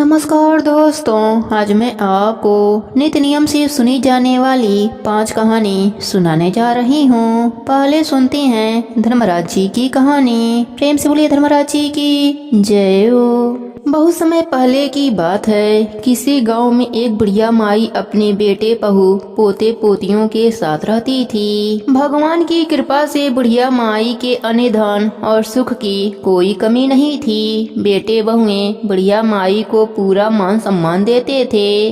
नमस्कार दोस्तों, आज मैं आपको नित्य नियम से सुनी जाने वाली 5 कहानी सुनाने जा रही हूँ। पहले सुनते हैं धर्मराज जी की कहानी। प्रेम से बोलिए धर्मराज जी की जय हो। बहुत समय पहले की बात है। किसी गांव में एक बुढ़िया माई अपने बेटे बहू पोते पोतियों के साथ रहती थी। भगवान की कृपा से बुढ़िया माई के अन्न धन और सुख की कोई कमी नहीं थी। बेटे बहुएं बुढ़िया माई को पूरा मान सम्मान देते थे।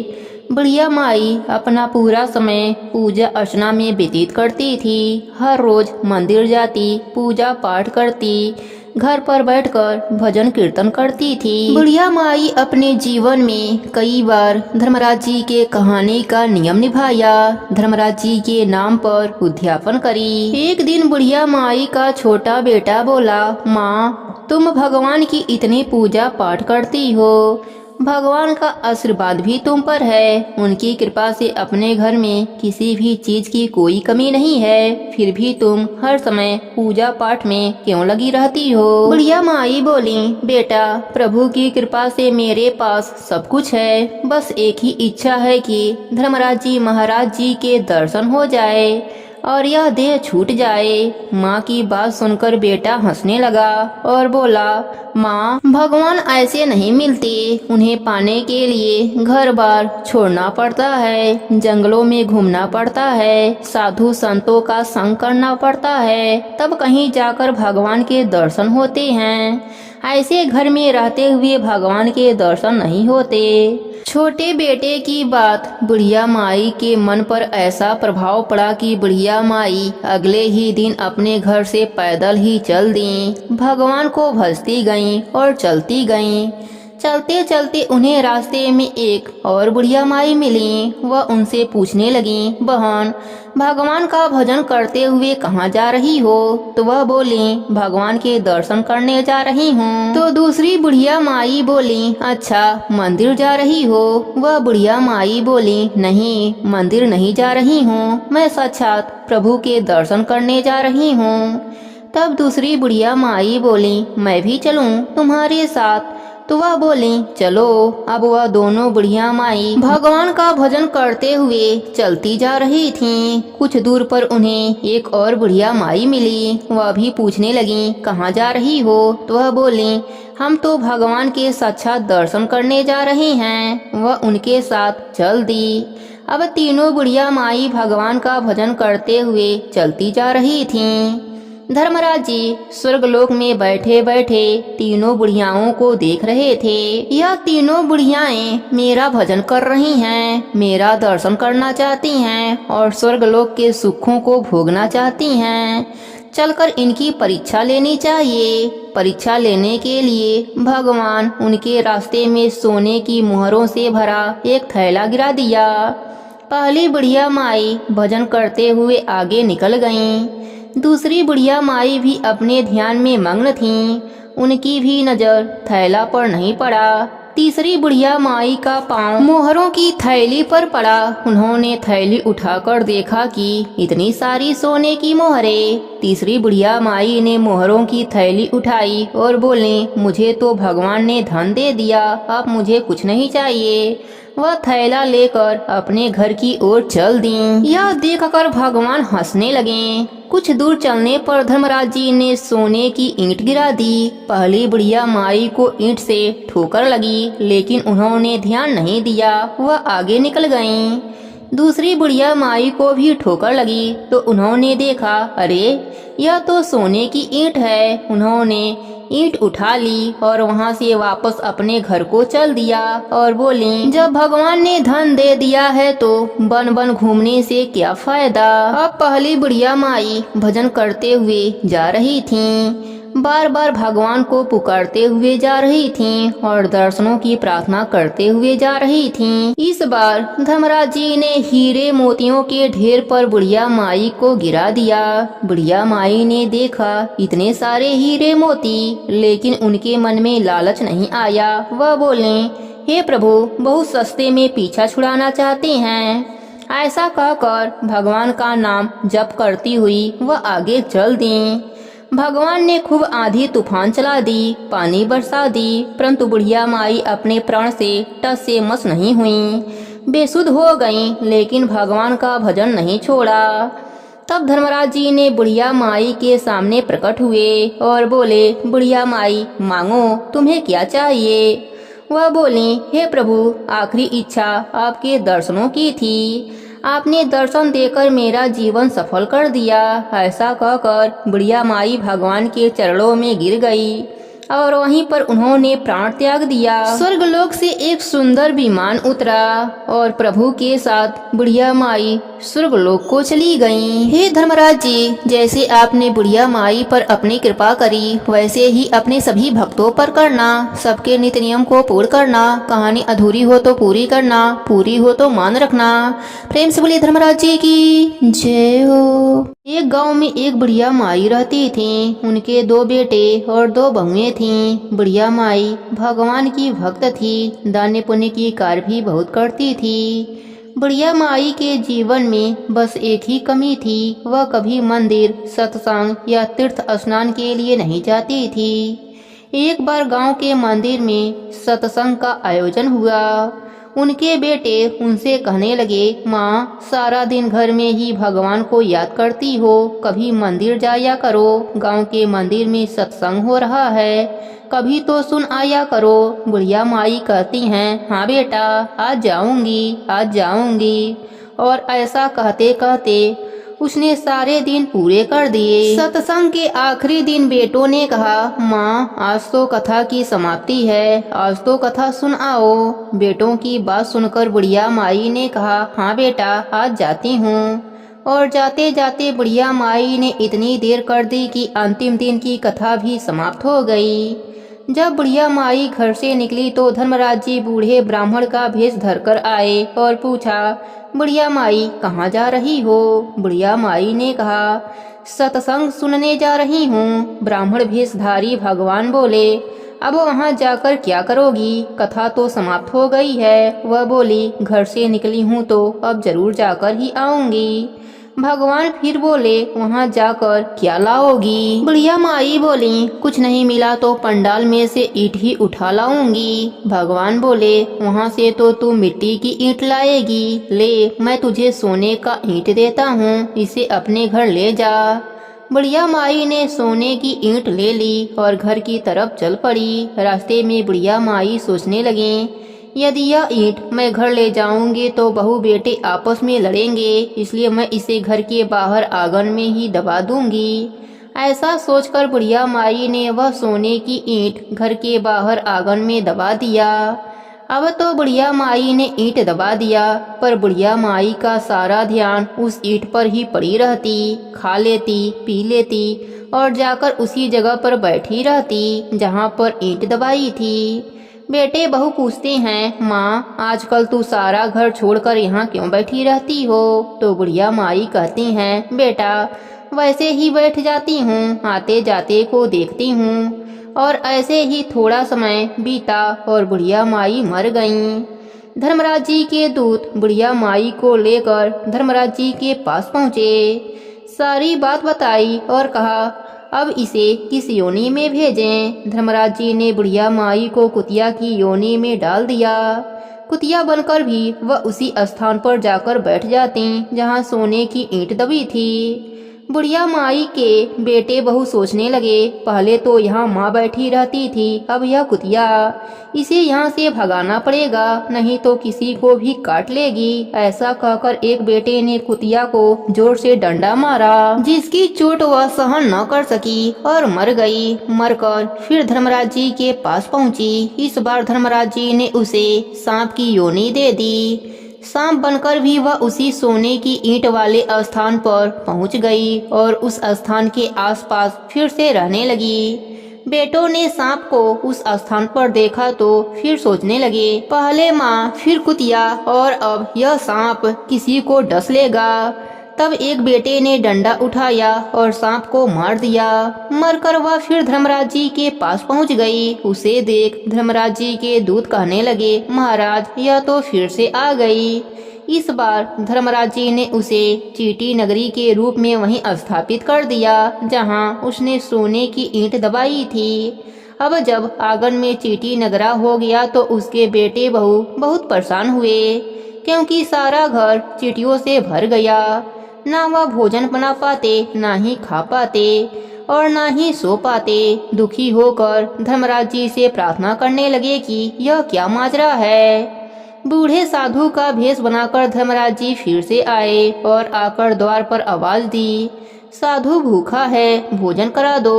बुढ़िया माई अपना पूरा समय पूजा अर्चना में व्यतीत करती थी। हर रोज मंदिर जाती, पूजा पाठ करती, घर पर बैठकर भजन कीर्तन करती थी। बुढ़िया माई अपने जीवन में कई बार धर्मराज जी के कहानी का नियम निभाया, धर्मराज जी के नाम पर उद्यापन करी। एक दिन बुढ़िया माई का छोटा बेटा बोला, माँ तुम भगवान की इतनी पूजा पाठ करती हो, भगवान का आशीर्वाद भी तुम पर है, उनकी कृपा से अपने घर में किसी भी चीज की कोई कमी नहीं है, फिर भी तुम हर समय पूजा पाठ में क्यों लगी रहती हो। बुढ़िया माई बोली, बेटा प्रभु की कृपा से मेरे पास सब कुछ है, बस एक ही इच्छा है कि धर्मराज जी महाराज जी के दर्शन हो जाए और यह देह छूट जाए। माँ की बात सुनकर बेटा हंसने लगा और बोला, माँ भगवान ऐसे नहीं मिलते, उन्हें पाने के लिए घर बार छोड़ना पड़ता है, जंगलों में घूमना पड़ता है, साधु संतों का संग करना पड़ता है, तब कहीं जाकर भगवान के दर्शन होते हैं। ऐसे घर में रहते हुए भगवान के दर्शन नहीं होते। छोटे बेटे की बात बुढ़िया माई के मन पर ऐसा प्रभाव पड़ा कि बुढ़िया माई अगले ही दिन अपने घर से पैदल ही चल दी। भगवान को भजती गईं और चलती गईं। चलते चलते उन्हें रास्ते में एक और बुढ़िया माई मिली। वह उनसे पूछने लगी, बहन भगवान का भजन करते हुए कहाँ जा रही हो? तो वह बोली, भगवान के दर्शन करने जा रही हूँ। तो दूसरी बुढ़िया माई बोली, अच्छा मंदिर जा रही हो? वह बुढ़िया माई बोली, नहीं मंदिर नहीं जा रही हूँ, मैं साक्षात प्रभु के दर्शन करने जा रही हूँ। तब दूसरी बुढ़िया माई बोली, मैं भी चलूँ तुम्हारे साथ? तो वह बोली, चलो। अब वह दोनों बुढ़िया माई भगवान का भजन करते हुए चलती जा रही थीं। कुछ दूर पर उन्हें एक और बुढ़िया माई मिली। वह भी पूछने लगी, कहाँ जा रही हो? तो वह बोली, हम तो भगवान के साक्षात दर्शन करने जा रहे हैं। वह उनके साथ चल दी। अब तीनों बुढ़िया माई भगवान का भजन करते हुए चलती जा रही थीं। धर्मराज जी स्वर्गलोक में बैठे बैठे तीनों बुढ़ियाओं को देख रहे थे। यह तीनों बुढ़ियाएं मेरा भजन कर रही हैं, मेरा दर्शन करना चाहती हैं और स्वर्गलोक के सुखों को भोगना चाहती हैं। चलकर इनकी परीक्षा लेनी चाहिए। परीक्षा लेने के लिए भगवान उनके रास्ते में सोने की मोहरों से भरा एक थैला गिरा दिया। पहली बुढ़िया माई भजन करते हुए आगे निकल गईं। दूसरी बुढ़िया माई भी अपने ध्यान में मग्न थीं। उनकी भी नजर थैला पर नहीं पड़ा। तीसरी बुढ़िया माई का पांव मोहरों की थैली पर पड़ा। उन्होंने थैली उठाकर देखा कि इतनी सारी सोने की मोहरें। तीसरी बुढ़िया माई ने मोहरों की थैली उठाई और बोली, मुझे तो भगवान ने धन दे दिया, अब मुझे कुछ नहीं चाहिए। वह थैला लेकर अपने घर की ओर चल दी। यह देखकर भगवान हंसने लगे। कुछ दूर चलने पर धर्मराज जी ने सोने की ईंट गिरा दी। पहली बुढ़िया माई को ईंट से ठोकर लगी, लेकिन उन्होंने ध्यान नहीं दिया। वह आगे निकल गईं। दूसरी बुढ़िया माई को भी ठोकर लगी तो उन्होंने देखा, अरे यह तो सोने की ईंट है। उन्होंने ईंट उठा ली और वहां से वापस अपने घर को चल दिया और बोली, जब भगवान ने धन दे दिया है तो बन बन घूमने से क्या फायदा। अब पहली बुढ़िया माई भजन करते हुए जा रही थीं। बार बार भगवान को पुकारते हुए जा रही थीं और दर्शनों की प्रार्थना करते हुए जा रही थीं। इस बार धर्मराज जी ने हीरे मोतियों के ढेर पर बुढ़िया माई को गिरा दिया। बुढ़िया माई ने देखा इतने सारे हीरे मोती, लेकिन उनके मन में लालच नहीं आया। वह बोले, हे प्रभु, बहुत सस्ते में पीछा छुड़ाना चाहते हैं। ऐसा कहकर भगवान का नाम जप करती हुई वह आगे चल दी। भगवान ने खूब आंधी तूफान चला दी, पानी बरसा दी, परंतु बुढ़िया माई अपने प्राण से टस से मस नहीं हुई। बेसुध हो गईं, लेकिन भगवान का भजन नहीं छोड़ा। तब धर्मराज जी ने बुढ़िया माई के सामने प्रकट हुए और बोले, बुढ़िया माई मांगो, तुम्हें क्या चाहिए। वह बोली, हे प्रभु, आखिरी इच्छा आपके दर्शनों की थी। आपने दर्शन देकर मेरा जीवन सफल कर दिया। ऐसा कहकर बुढ़िया माई भगवान के चरणों में गिर गई और वहीं पर उन्होंने प्राण त्याग दिया। स्वर्गलोक से एक सुंदर विमान उतरा और प्रभु के साथ बुढ़िया माई स्वर्गलोक को चली गईं। हे धर्मराज जी, जैसे आपने बुढ़िया माई पर अपनी कृपा करी, वैसे ही अपने सभी भक्तों पर करना। सबके नित्य नियम को पूर्ण करना। कहानी अधूरी हो तो पूरी करना, पूरी हो तो मान रखना। प्रेम से बोलिए धर्मराज जी की जय हो। एक गांव में एक बुढ़िया माई रहती थी। उनके 2 बेटे और 2 बहुएं थीं। बुढ़िया माई भगवान की भक्त थी, दान पुण्य की कार्य भी बहुत करती थी। बुढ़िया माई के जीवन में बस एक ही कमी थी, वह कभी मंदिर, सत्संग या तीर्थ स्नान के लिए नहीं जाती थी। एक बार गांव के मंदिर में सत्संग का आयोजन हुआ। उनके बेटे उनसे कहने लगे, माँ, सारा दिन घर में ही भगवान को याद करती हो, कभी मंदिर जाया करो। गांव के मंदिर में सत्संग हो रहा है, कभी तो सुन आया करो। बुढ़िया माई कहती हैं, हाँ बेटा, आज जाऊंगी। और ऐसा कहते कहते उसने सारे दिन पूरे कर दिए। सत्संग के आखिरी दिन बेटों ने कहा, माँ, आज तो कथा की समाप्ति है, आज तो कथा सुन आओ। बेटों की बात सुनकर बुढ़िया माई ने कहा, हाँ बेटा, आज जाती हूँ। और जाते जाते बुढ़िया माई ने इतनी देर कर दी कि अंतिम दिन की कथा भी समाप्त हो गई। जब बुढ़िया माई घर से निकली तो धर्मराज जी बूढ़े ब्राह्मण का भेष धरकर आए और पूछा, बुढ़िया माई, कहाँ जा रही हो। बुढ़िया माई ने कहा, सत्संग सुनने जा रही हूँ। ब्राह्मण भेषधारी भगवान बोले, अब वहाँ जाकर क्या करोगी, कथा तो समाप्त हो गई है। वह बोली, घर से निकली हूँ तो अब जरूर जाकर ही आऊंगी। भगवान फिर बोले, वहाँ जाकर क्या लाओगी। बुढ़िया माई बोली, कुछ नहीं मिला तो पंडाल में से ईंट ही उठा लाऊंगी। भगवान बोले, वहाँ से तो तू मिट्टी की ईंट लाएगी। ले, मैं तुझे सोने का ईंट देता हूँ, इसे अपने घर ले जा। बुढ़िया माई ने सोने की ईंट ले ली और घर की तरफ चल पड़ी। रास्ते में बुढ़िया माई सोचने लगी, यदि यह ईंट मैं घर ले जाऊंगी तो बहू बेटे आपस में लड़ेंगे, इसलिए मैं इसे घर के बाहर आंगन में ही दबा दूंगी। ऐसा सोचकर बुढ़िया माई ने वह सोने की ईंट घर के बाहर आंगन में दबा दिया। अब तो बुढ़िया माई ने ईंट दबा दिया, पर बुढ़िया माई का सारा ध्यान उस ईंट पर ही पड़ी रहती। खा लेती, पी लेती और जाकर उसी जगह पर बैठी रहती जहाँ पर ईंट दबाई थी। बेटे बहू पूछते हैं, माँ, आजकल तू सारा घर छोड़कर यहाँ क्यों बैठी रहती हो। तो बुढ़िया माई कहती हैं, बेटा, वैसे ही बैठ जाती हूँ, आते जाते को देखती हूँ। और ऐसे ही थोड़ा समय बीता और बुढ़िया माई मर गईं। धर्मराज जी के दूत बुढ़िया माई को लेकर धर्मराज जी के पास पहुँचे। सारी बात बताई और कहा, अब इसे किस योनि में भेजें। धर्मराज जी ने बुढ़िया माई को कुतिया की योनि में डाल दिया। कुतिया बनकर भी वह उसी स्थान पर जाकर बैठ जाती जहाँ सोने की ईंट दबी थी। बुढ़िया माई के बेटे बहू सोचने लगे, पहले तो यहाँ माँ बैठी रहती थी, अब यह कुतिया, इसे यहाँ से भगाना पड़ेगा, नहीं तो किसी को भी काट लेगी। ऐसा कहकर एक बेटे ने कुतिया को जोर से डंडा मारा, जिसकी चोट वह सहन न कर सकी और मर गई। मरकर फिर धर्मराज जी के पास पहुँची। इस बार धर्मराज जी ने उसे सांप की योनि दे दी। सांप बनकर भी वह उसी सोने की ईंट वाले स्थान पर पहुंच गई और उस स्थान के आसपास फिर से रहने लगी। बेटों ने सांप को उस स्थान पर देखा तो फिर सोचने लगे, पहले माँ, फिर कुतिया और अब यह सांप किसी को डस लेगा। तब एक बेटे ने डंडा उठाया और सांप को मार दिया। मरकर वह फिर धर्मराज जी के पास पहुंच गई। उसे देख धर्मराज जी के दूत कहने लगे, महाराज, यह तो फिर से आ गई। इस बार धर्मराज जी ने उसे चीटी नगरी के रूप में वहीं स्थापित कर दिया जहां उसने सोने की ईंट दबाई थी। अब जब आंगन में चीटी नगरा हो गया तो उसके बेटे बहू बहुत परेशान हुए, क्योंकि सारा घर चींटियों से भर गया। ना वह भोजन बना पाते, ना ही खा पाते और ना ही सो पाते। दुखी होकर धर्मराज जी से प्रार्थना करने लगे कि यह क्या माजरा है। बूढ़े साधु का भेष बनाकर धर्मराज जी फिर से आए और आकर द्वार पर आवाज दी, साधु भूखा है, भोजन करा दो।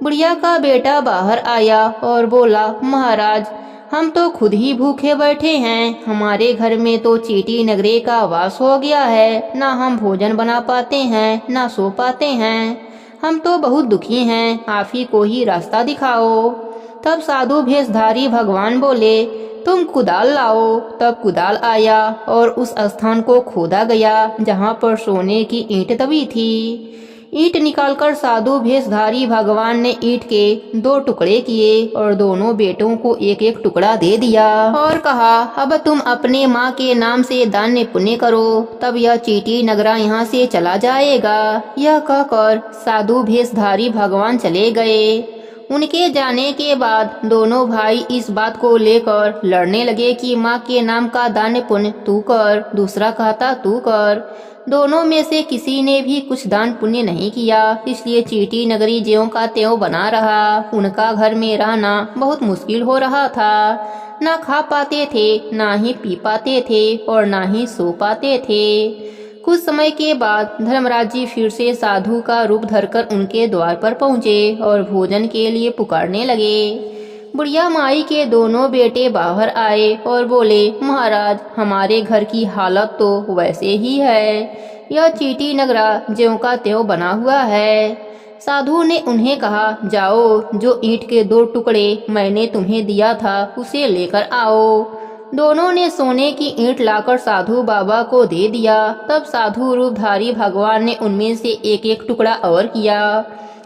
बुढ़िया का बेटा बाहर आया और बोला, महाराज हम तो खुद ही भूखे बैठे हैं, हमारे घर में तो चीटी नगरे का वास हो गया है, ना हम भोजन बना पाते हैं ना सो पाते हैं, हम तो बहुत दुखी हैं, आप ही को ही रास्ता दिखाओ। तब साधु भेषधारी भगवान बोले, तुम कुदाल लाओ। तब कुदाल आया और उस स्थान को खोदा गया जहाँ पर सोने की ईंट दबी थी। ईंट निकालकर साधु भेषधारी भगवान ने ईंट के 2 टुकड़े किए और दोनों बेटों को एक एक टुकड़ा दे दिया और कहा, अब तुम अपने माँ के नाम से दान पुण्य करो, तब यह चीटी नगरा यहाँ से चला जाएगा। यह कहकर साधु भेषधारी भगवान चले गए। उनके जाने के बाद दोनों भाई इस बात को लेकर लड़ने लगे कि माँ के नाम का दान पुण्य तू कर, दूसरा कहता तू कर। दोनों में से किसी ने भी कुछ दान पुण्य नहीं किया, इसलिए चीटी नगरी ज्यों का त्यों बना रहा। उनका घर में रहना बहुत मुश्किल हो रहा था। ना खा पाते थे, ना ही पी पाते थे और ना ही सो पाते थे। कुछ समय के बाद धर्मराज जी फिर से साधु का रूप धरकर उनके द्वार पर पहुँचे और भोजन के लिए पुकारने लगे। बुढ़िया माई के दोनों बेटे बाहर आए और बोले, महाराज हमारे घर की हालत तो वैसे ही है, यह चीटी नगरा ज्यों का त्यों बना हुआ है। साधु ने उन्हें कहा, जाओ जो ईंट के 2 टुकड़े मैंने तुम्हें दिया था उसे लेकर आओ। दोनों ने सोने की ईंट लाकर साधु बाबा को दे दिया। तब साधु रूपधारी भगवान ने उनमें से एक एक टुकड़ा और किया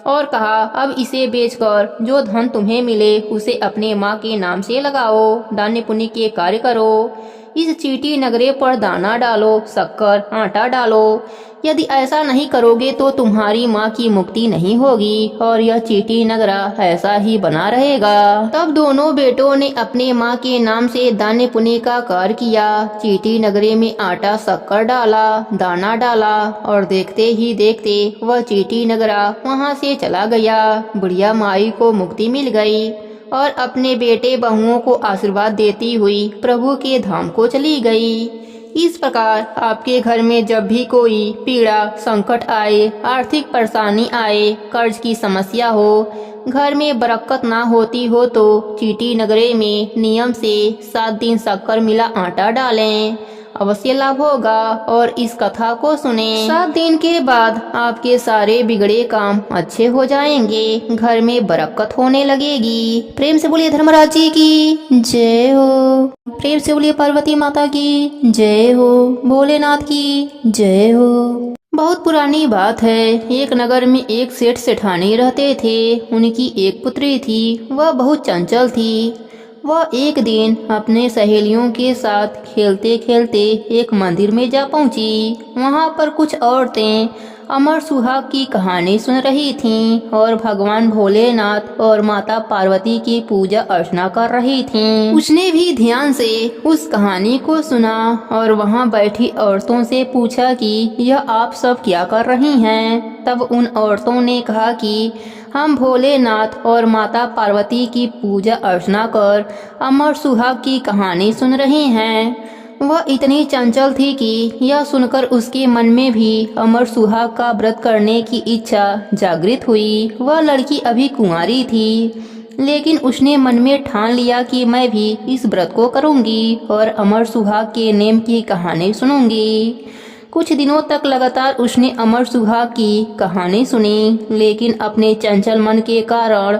और कहा, अब इसे बेचकर जो धन तुम्हें मिले उसे अपने माँ के नाम से लगाओ, दान पुण्य के कार्य करो। इस चीटी नगरे पर दाना डालो, शक्कर आटा डालो। यदि ऐसा नहीं करोगे तो तुम्हारी माँ की मुक्ति नहीं होगी और यह चीटी नगरा ऐसा ही बना रहेगा। तब दोनों बेटों ने अपने माँ के नाम से दान पुण्य का कार्य किया। चीटी नगरे में आटा शक्कर डाला, दाना डाला और देखते ही देखते वह चीटी नगरा वहाँ से चला गया। बुढ़िया माई को मुक्ति मिल गई और अपने बेटे बहुओं को आशीर्वाद देती हुई प्रभु के धाम को चली गई। इस प्रकार आपके घर में जब भी कोई पीड़ा संकट आए, आर्थिक परेशानी आए, कर्ज की समस्या हो, घर में बरकत ना होती हो तो चीटी नगरे में नियम से 7 दिन शक्कर मिला आटा डालें, अवश्य लाभ होगा। और इस कथा को सुने। 7 दिन के बाद आपके सारे बिगड़े काम अच्छे हो जाएंगे, घर में बरकत होने लगेगी। प्रेम से बोलिए धर्मराज जी की जय हो। प्रेम से बोलिए पार्वती माता की जय हो, भोलेनाथ की जय हो। बहुत पुरानी बात है। एक नगर में एक सेठ सेठानी रहते थे। उनकी एक पुत्री थी, वह बहुत चंचल थी। वह एक दिन अपने सहेलियों के साथ खेलते खेलते एक मंदिर में जा पहुंची। वहां पर कुछ औरतें अमर सुहाग की कहानी सुन रही थीं और भगवान भोलेनाथ और माता पार्वती की पूजा अर्चना कर रही थीं। उसने भी ध्यान से उस कहानी को सुना और वहां बैठी औरतों से पूछा कि यह आप सब क्या कर रही हैं। तब उन औरतों ने कहा कि हम भोलेनाथ और माता पार्वती की पूजा अर्चना कर अमर सुहाग की कहानी सुन रहे हैं। वह इतनी चंचल थी कि यह सुनकर उसके मन में भी अमर सुहाग का व्रत करने की इच्छा जागृत हुई। वह लड़की अभी कुंवारी थी, लेकिन उसने मन में ठान लिया कि मैं भी इस व्रत को करूंगी और अमर सुहाग के नेम की कहानी सुनूंगी। कुछ दिनों तक लगातार उसने अमर सुहाग की कहानी सुनी, लेकिन अपने चंचल मन के कारण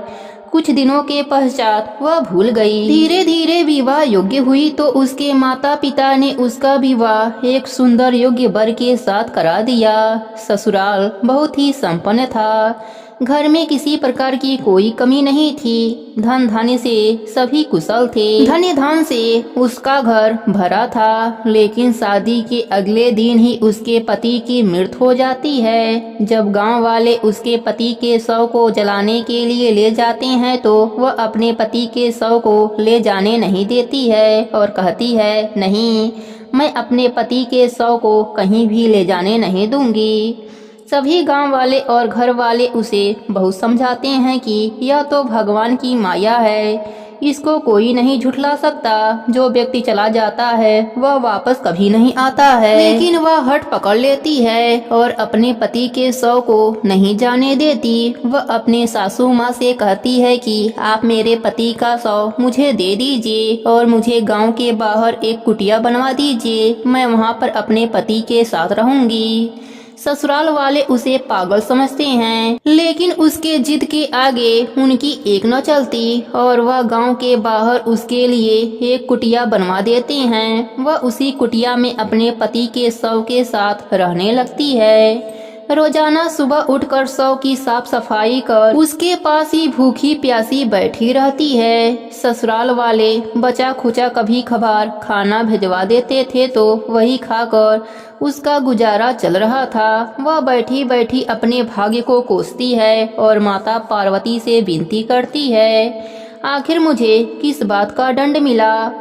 कुछ दिनों के पश्चात वह भूल गई। धीरे धीरे विवाह योग्य हुई तो उसके माता पिता ने उसका विवाह एक सुंदर योग्य वर के साथ करा दिया। ससुराल बहुत ही संपन्न था, घर में किसी प्रकार की कोई कमी नहीं थी। धन धान्य से सभी कुशल थे। धन्य धन से उसका घर भरा था। लेकिन शादी के अगले दिन ही उसके पति की मृत्यु हो जाती है। जब गांव वाले उसके पति के शव को जलाने के लिए ले जाते हैं तो वह अपने पति के शव को ले जाने नहीं देती है और कहती है, नहीं, मैं अपने पति के शव को कहीं भी ले जाने नहीं दूंगी। सभी गांव वाले और घर वाले उसे बहुत समझाते हैं कि यह तो भगवान की माया है, इसको कोई नहीं झुठला सकता। जो व्यक्ति चला जाता है वह वापस कभी नहीं आता है। लेकिन वह हट पकड़ लेती है और अपने पति के शव को नहीं जाने देती। वह अपने सासू माँ से कहती है कि आप मेरे पति का शव मुझे दे दीजिए और मुझे गांव के बाहर एक कुटिया बनवा दीजिए। मैं वहाँ पर अपने पति के साथ रहूंगी। ससुराल वाले उसे पागल समझते हैं, लेकिन उसके जिद के आगे उनकी एक न चलती और वह गांव के बाहर उसके लिए एक कुटिया बनवा देते हैं। वह उसी कुटिया में अपने पति के शव के साथ रहने लगती है। रोजाना सुबह उठकर शव की साफ सफाई कर उसके पास ही भूखी प्यासी बैठी रहती है। ससुराल वाले बचा खुचा कभी कभार खाना भिजवा देते थे तो वही खाकर उसका गुजारा चल रहा था। वह बैठी बैठी अपने भाग्य को कोसती है और माता पार्वती से विनती करती है, आखिर मुझे किस बात का दंड मिला।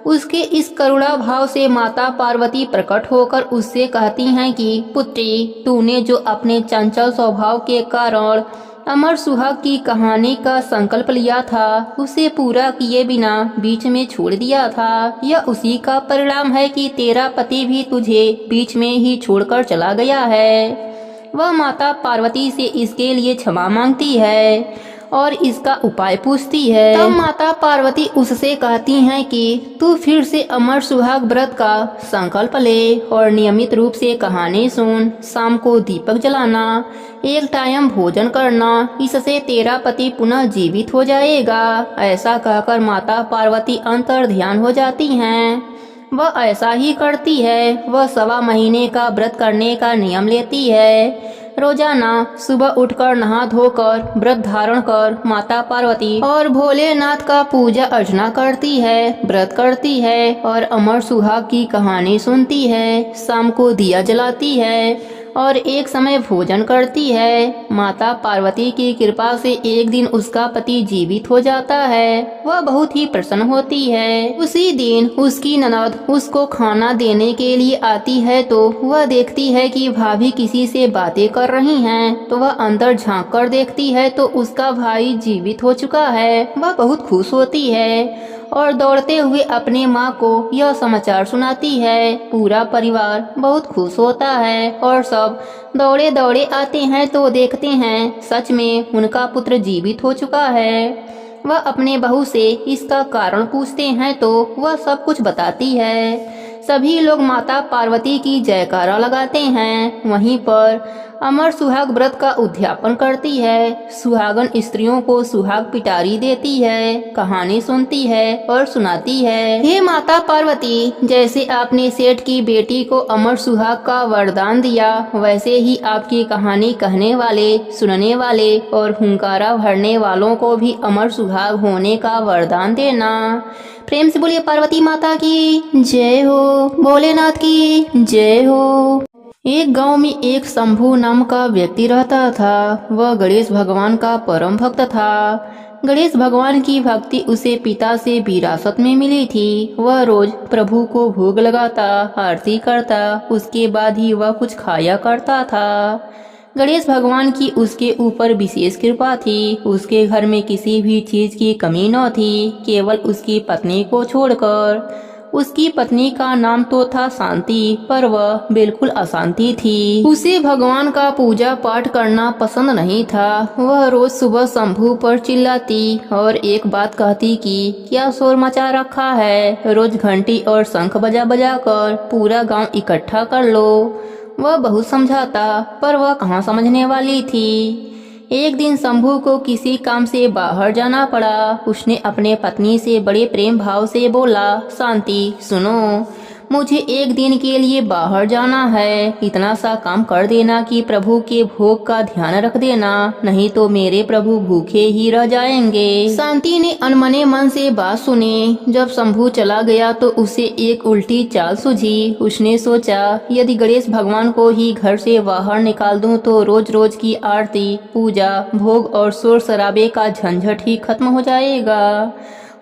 उसके इस करुणा भाव से माता पार्वती प्रकट होकर उससे कहती हैं कि पुत्री, तूने जो अपने चंचल स्वभाव के कारण अमर सुहाग की कहानी का संकल्प लिया था, उसे पूरा किए बिना बीच में छोड़ दिया था। यह उसी का परिणाम है कि तेरा पति भी तुझे बीच में ही छोड़कर चला गया है। वह माता पार्वती से इसके लिए क्षमा मांगती है और इसका उपाय पूछती है। तब माता पार्वती उससे कहती हैं कि तू फिर से अमर सुहाग व्रत का संकल्प ले और नियमित रूप से कहानी सुन। शाम को दीपक जलाना, एक टाइम भोजन करना, इससे तेरा पति पुनः जीवित हो जाएगा। ऐसा कहकर माता पार्वती अंतर ध्यान हो जाती हैं। वह ऐसा ही करती है। वह 1.25 महीने का व्रत करने का नियम लेती है। रोजाना सुबह उठकर नहा धोकर व्रत धारण कर माता पार्वती और भोलेनाथ का पूजा अर्चना करती है, व्रत करती है और अमर सुहाग की कहानी सुनती है। शाम को दिया जलाती है और एक समय भोजन करती है। माता पार्वती की कृपा से एक दिन उसका पति जीवित हो जाता है। वह बहुत ही प्रसन्न होती है। उसी दिन उसकी ननद उसको खाना देने के लिए आती है तो वह देखती है कि भाभी किसी से बातें कर रही हैं। तो वह अंदर झांक कर देखती है तो उसका भाई जीवित हो चुका है। वह बहुत खुश होती है और दौड़ते हुए अपने माँ को यह समाचार सुनाती है। पूरा परिवार बहुत खुश होता है और सब दौड़े दौड़े आते हैं तो देखते हैं सच में उनका पुत्र जीवित हो चुका है। वह अपने बहू से इसका कारण पूछते हैं तो वह सब कुछ बताती है। सभी लोग माता पार्वती की जयकारा लगाते हैं। वहीं पर अमर सुहाग व्रत का उद्यापन करती है। सुहागन स्त्रियों को सुहाग पिटारी देती है, कहानी सुनती है और सुनाती है। हे माता पार्वती, जैसे आपने सेठ की बेटी को अमर सुहाग का वरदान दिया, वैसे ही आपकी कहानी कहने वाले, सुनने वाले और हुंकारा भरने वालों को भी अमर सुहाग होने का वरदान देना। प्रेम से बोलिए पार्वती माता की जय हो, भोलेनाथ की जय हो। एक गांव में एक शंभू नाम का व्यक्ति रहता था। वह गणेश भगवान का परम भक्त था। गणेश भगवान की भक्ति उसे पिता से विरासत में मिली थी। वह रोज प्रभु को भोग लगाता, आरती करता, उसके बाद ही वह कुछ खाया करता था। गणेश भगवान की उसके ऊपर विशेष कृपा थी। उसके घर में किसी भी चीज की कमी न थी, केवल उसकी पत्नी को छोड़कर। उसकी पत्नी का नाम तो था शांति, पर वह बिल्कुल अशांति थी। उसे भगवान का पूजा पाठ करना पसंद नहीं था। वह रोज सुबह शंभू पर चिल्लाती और एक बात कहती कि क्या शोर मचा रखा है, रोज घंटी और शंख बजा बजा कर पूरा गांव इकट्ठा कर लो। वह बहुत समझाता, पर वह कहाँ समझने वाली थी। एक दिन शंभू को किसी काम से बाहर जाना पड़ा। उसने अपने पत्नी से बड़े प्रेम भाव से बोला, शांति सुनो, मुझे एक दिन के लिए बाहर जाना है। इतना सा काम कर देना कि प्रभु के भोग का ध्यान रख देना, नहीं तो मेरे प्रभु भूखे ही रह जाएंगे। शांति ने अनमने मन से बात सुनी। जब शंभू चला गया तो उसे एक उल्टी चाल सूझी। उसने सोचा, यदि गणेश भगवान को ही घर से बाहर निकाल दूं तो रोज रोज की आरती, पूजा, भोग और शोर शराबे का झंझट ही खत्म हो जाएगा।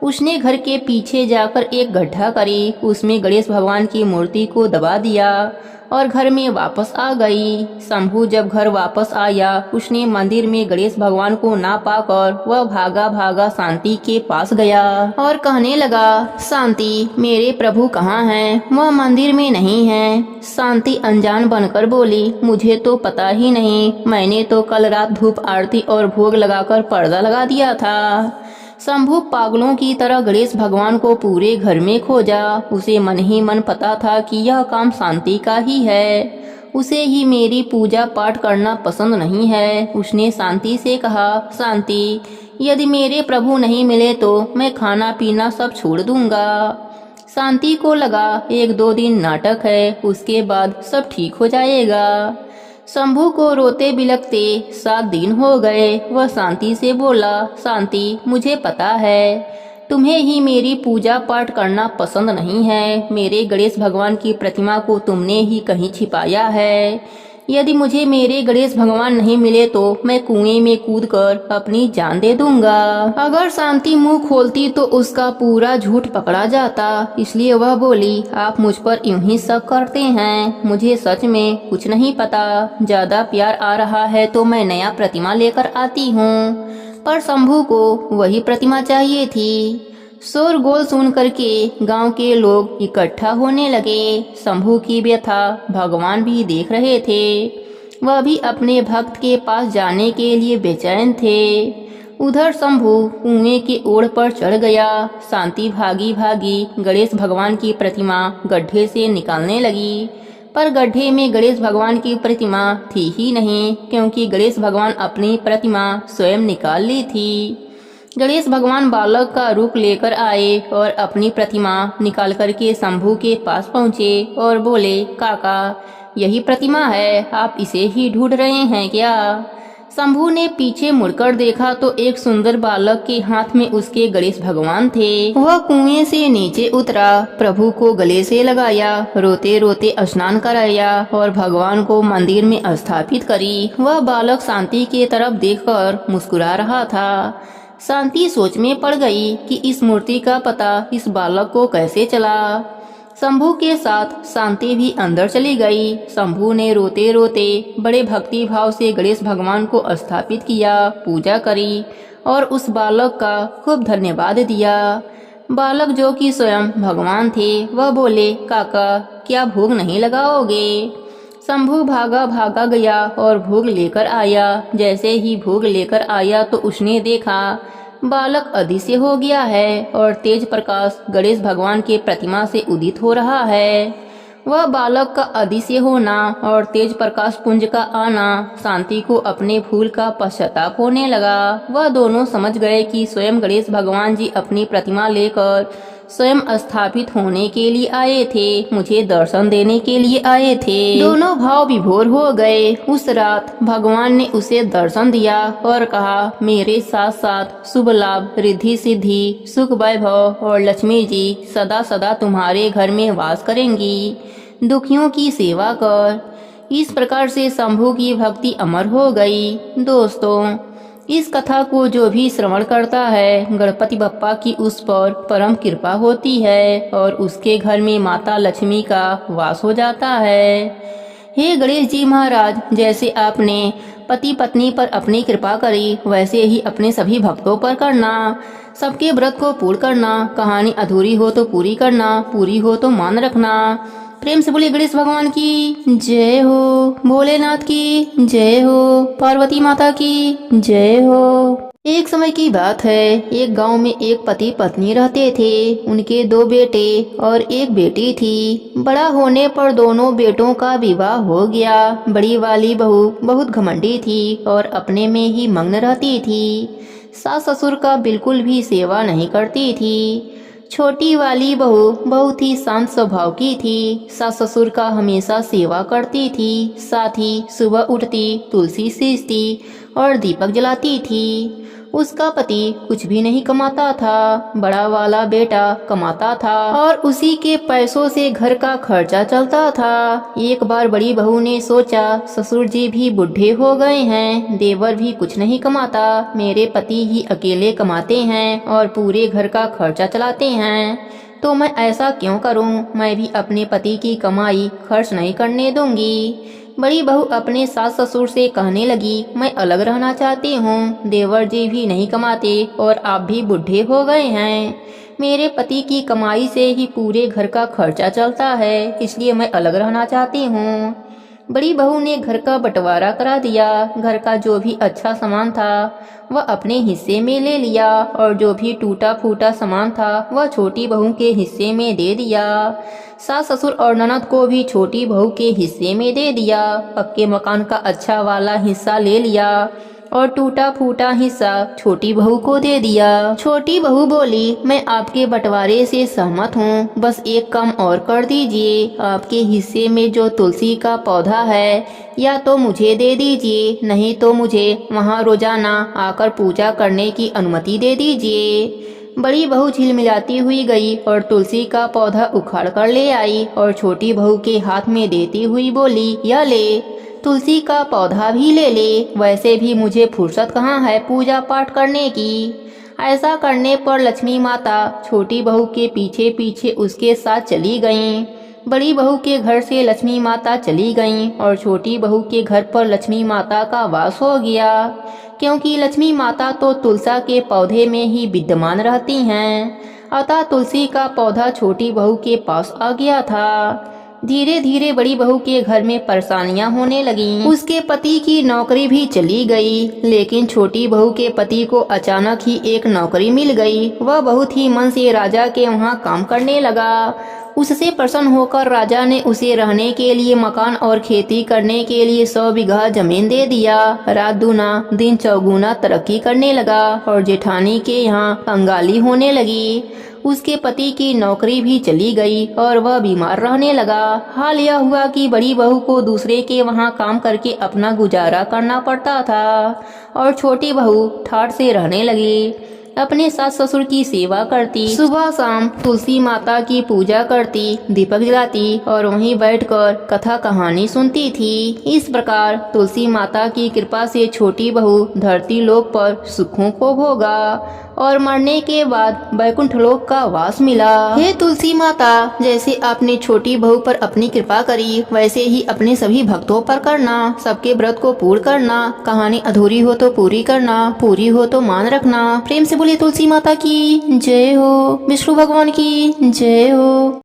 उसने घर के पीछे जाकर एक गड्ढा करी, उसमें गणेश भगवान की मूर्ति को दबा दिया और घर में वापस आ गई। शंभू जब घर वापस आया, उसने मंदिर में गणेश भगवान को ना पाकर वह भागा भागा शांति के पास गया और कहने लगा, शांति, मेरे प्रभु कहाँ हैं? वह मंदिर में नहीं है। शांति अनजान बनकर बोली, मुझे तो पता ही नहीं, मैंने तो कल रात धूप आरती और भोग लगाकर पर्दा लगा दिया था। शंभू पागलों की तरह गणेश भगवान को पूरे घर में खोजा। उसे मन ही मन पता था कि यह काम शांति का ही है। उसे ही मेरी पूजा पाठ करना पसंद नहीं है। उसने शांति से कहा, शांति, यदि मेरे प्रभु नहीं मिले तो मैं खाना पीना सब छोड़ दूंगा। शांति को लगा, 1-2 दिन नाटक है, उसके बाद सब ठीक हो जाएगा। शंभू को रोते बिलखते 7 दिन हो गए। वह शांति से बोला, शांति, मुझे पता है तुम्हें ही मेरी पूजा पाठ करना पसंद नहीं है। मेरे गणेश भगवान की प्रतिमा को तुमने ही कहीं छिपाया है। यदि मुझे मेरे गणेश भगवान नहीं मिले तो मैं कुएं में कूदकर अपनी जान दे दूंगा। अगर शांति मुंह खोलती तो उसका पूरा झूठ पकड़ा जाता, इसलिए वह बोली, आप मुझ पर यूं ही शक करते हैं। मुझे सच में कुछ नहीं पता। ज्यादा प्यार आ रहा है तो मैं नया प्रतिमा लेकर आती हूँ। पर शंभू को वही प्रतिमा चाहिए थी। शोरगोल सुन करके गांव के लोग इकट्ठा होने लगे। शंभू की व्यथा भगवान भी देख रहे थे। वह भी अपने भक्त के पास जाने के लिए बेचैन थे। उधर शंभू कुएं के ओर पर चढ़ गया। शांति भागी भागी गणेश भगवान की प्रतिमा गड्ढे से निकालने लगी, पर गड्ढे में गणेश भगवान की प्रतिमा थी ही नहीं, क्योंकि गणेश भगवान अपनी प्रतिमा स्वयं निकाल ली थी। गणेश भगवान बालक का रूप लेकर आए और अपनी प्रतिमा निकाल करके शंभू के पास पहुँचे और बोले, काका, यही प्रतिमा है, आप इसे ही ढूंढ रहे हैं क्या? शंभू ने पीछे मुड़कर देखा तो एक सुंदर बालक के हाथ में उसके गणेश भगवान थे। वह कुएं से नीचे उतरा, प्रभु को गले से लगाया, रोते रोते स्नान कराया और भगवान को मंदिर में स्थापित करी। वह बालक शांति की तरफ देखकर मुस्कुरा रहा था। शांति सोच में पड़ गई कि इस मूर्ति का पता इस बालक को कैसे चला। शंभू के साथ शांति भी अंदर चली गई। शंभू ने रोते रोते बड़े भक्ति भाव से गणेश भगवान को स्थापित किया, पूजा करी और उस बालक का खूब धन्यवाद दिया। बालक, जो कि स्वयं भगवान थे, वह बोले, काका, क्या भोग नहीं लगाओगे? शंभू भागा भागा गया और भोग लेकर आया। जैसे ही भोग लेकर आया तो उसने देखा बालक अदृश्य हो गया है और तेज प्रकाश गणेश भगवान के प्रतिमा से उदित हो रहा है। वह बालक का अदृश्य होना और तेज प्रकाश पुंज का आना शांति को अपने भूल का पश्चाताप होने लगा। वह दोनों समझ गए कि स्वयं गणेश भगवान जी अपनी प्रतिमा लेकर स्वयं स्थापित होने के लिए आए थे, मुझे दर्शन देने के लिए आए थे। दोनों भाव विभोर हो गए। उस रात भगवान ने उसे दर्शन दिया और कहा, मेरे साथ साथ शुभ लाभ, रिद्धि सिद्धि, सुख वैभव और लक्ष्मी जी सदा सदा तुम्हारे घर में वास करेंगी। दुखियों की सेवा कर। इस प्रकार से शंभू की भक्ति अमर हो गई। दोस्तों, इस कथा को जो भी श्रवण करता है, गणपति बप्पा की उस पर परम कृपा होती है और उसके घर में माता लक्ष्मी का वास हो जाता है। हे गणेश जी महाराज, जैसे आपने पति पत्नी पर अपनी कृपा करी, वैसे ही अपने सभी भक्तों पर करना। सबके व्रत को पूर्ण करना। कहानी अधूरी हो तो पूरी करना, पूरी हो तो मान रखना। प्रेम से बोले गणेश भगवान की जय हो, भोलेनाथ की जय हो, पार्वती माता की जय हो। एक समय की बात है, एक गांव में एक पति पत्नी रहते थे। उनके 2 बेटे और एक बेटी थी। बड़ा होने पर दोनों बेटों का विवाह हो गया। बड़ी वाली बहू बहुत घमंडी थी और अपने में ही मग्न रहती थी। सास ससुर का बिल्कुल भी सेवा नहीं करती थी। छोटी वाली बहू बहुत ही शांत स्वभाव की थी। सास ससुर का हमेशा सेवा करती थी। साथ ही सुबह उठती तुलसी सींचती और दीपक जलाती थी। उसका पति कुछ भी नहीं कमाता था, बड़ा वाला बेटा कमाता था और उसी के पैसों से घर का खर्चा चलता था। एक बार बड़ी बहू ने सोचा, ससुर जी भी बूढ़े हो गए हैं, देवर भी कुछ नहीं कमाता, मेरे पति ही अकेले कमाते हैं और पूरे घर का खर्चा चलाते हैं, तो मैं ऐसा क्यों करूं? मैं भी अपने पति की कमाई खर्च नहीं करने दूंगी। बड़ी बहू अपने सास ससुर से कहने लगी, मैं अलग रहना चाहती हूँ, देवर जी भी नहीं कमाते और आप भी बूढ़े हो गए हैं, मेरे पति की कमाई से ही पूरे घर का खर्चा चलता है, इसलिए मैं अलग रहना चाहती हूँ। बड़ी बहू ने घर का बंटवारा करा दिया। घर का जो भी अच्छा सामान था वह अपने हिस्से में ले लिया और जो भी टूटा फूटा सामान था वह छोटी बहू के हिस्से में दे दिया। सास ससुर और ननद को भी छोटी बहू के हिस्से में दे दिया। पक्के मकान का अच्छा वाला हिस्सा ले लिया और टूटा फूटा हिस्सा छोटी बहू को दे दिया। छोटी बहू बोली, मैं आपके बंटवारे से सहमत हूँ, बस एक काम और कर दीजिए, आपके हिस्से में जो तुलसी का पौधा है या तो मुझे दे दीजिए, नहीं तो मुझे वहाँ रोजाना आकर पूजा करने की अनुमति दे दीजिए। बड़ी बहू झिलमिलाती हुई गई और तुलसी का पौधा उखाड़ कर ले आई और छोटी बहू के हाथ में देती हुई बोली, यह ले, तुलसी का पौधा भी ले ले, वैसे भी मुझे फुर्सत कहाँ है पूजा पाठ करने की। ऐसा करने पर लक्ष्मी माता छोटी बहू के पीछे पीछे उसके साथ चली गईं। बड़ी बहू के घर से लक्ष्मी माता चली गईं और छोटी बहू के घर पर लक्ष्मी माता का वास हो गया, क्योंकि लक्ष्मी माता तो तुलसा के पौधे में ही विद्यमान रहती हैं। अतः तुलसी का पौधा छोटी बहू के पास आ गया था। धीरे धीरे बड़ी बहू के घर में परेशानियां होने लगीं। उसके पति की नौकरी भी चली गई, लेकिन छोटी बहू के पति को अचानक ही एक नौकरी मिल गई। वह बहुत ही मन से राजा के वहां काम करने लगा। उससे प्रसन्न होकर राजा ने उसे रहने के लिए मकान और खेती करने के लिए 100 बीघा जमीन दे दिया। रात दूना दिन चौगुना तरक्की करने लगा और जेठानी के यहाँ कंगाली होने लगी। उसके पति की नौकरी भी चली गई और वह बीमार रहने लगा। हाल यह हुआ कि बड़ी बहू को दूसरे के वहां काम करके अपना गुजारा करना पड़ता था और छोटी बहू ठाठ से रहने लगी। अपने सास ससुर की सेवा करती, सुबह शाम तुलसी माता की पूजा करती, दीपक जलाती और वहीं बैठकर कथा कहानी सुनती थी। इस प्रकार तुलसी माता की कृपा से छोटी बहू धरती लोक पर सुखों को भोगा और मरने के बाद वैकुंठ लोक का वास मिला। हे तुलसी माता, जैसे आपने छोटी बहू पर अपनी कृपा करी, वैसे ही अपने सभी भक्तों पर करना। सबके व्रत को पूर्ण करना, कहानी अधूरी हो तो पूरी करना, पूरी हो तो मान रखना। प्रेम से बोलिए तुलसी माता की जय हो, विष्णु भगवान की जय हो।